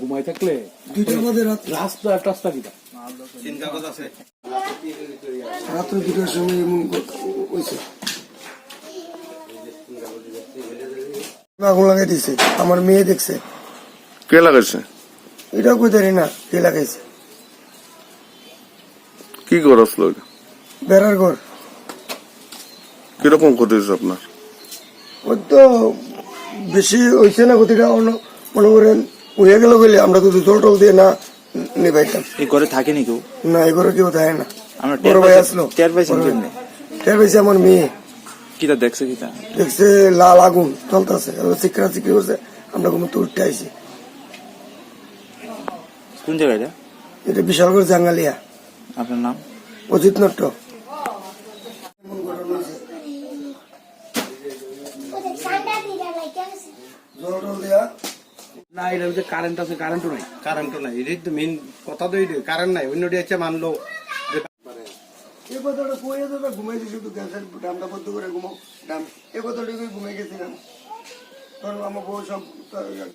ঘুমাই থাকলে রাস্তা টাস্তা কিটা রাত্র 2টার সময় হয়েছে, আগুন লাগাই দিছে। আমার মেয়ে দেখছে। কে লাগাইছে? এটাও কই জানি না কে লাগাইছে। কি ঘর আসলো? বেড়ার ঘর। কিরকম ক্ষতি হয়েছে আপনার? ওই তো বেশি হয়েছে না ক্ষতিটা, মনে করেন উড়ে গেল বলে আমরা তো জল টল দিয়ে না নিবাইতাম। এই ঘরে থাকেনি কেউ? না, এই ঘরে কেউ থাকে না। বড় ভাই আসলো, টের পাইছে আমার মেয়ে। কিটা দেখছে? কিটা দেখছে লাল আগুন চলতেছে, চিকরা চিকরি করছে। আমরা কোনো তো উঠতে আইছি। কোন জায়গাটা? এটা বিশালগড় জাঙ্গালিয়া। আপনার নাম? অজিত নট্ট। জল টল দেয়া না, এটার মধ্যে কারেন্ট আছে, কারেন্টও নাই। এটাই তো মেইন কথা, তো এইটাই কারেন্ট নাই। অন্যটি হচ্ছে মানলো এই কথাটা কইয়া তো ঘুমাইছি, শুধু গ্যাসের ডামটা বদ্ধ করে ঘুমাও ডাম, এই কথাটা ঘুমাই গেছিলাম। তখন আমার বউ সব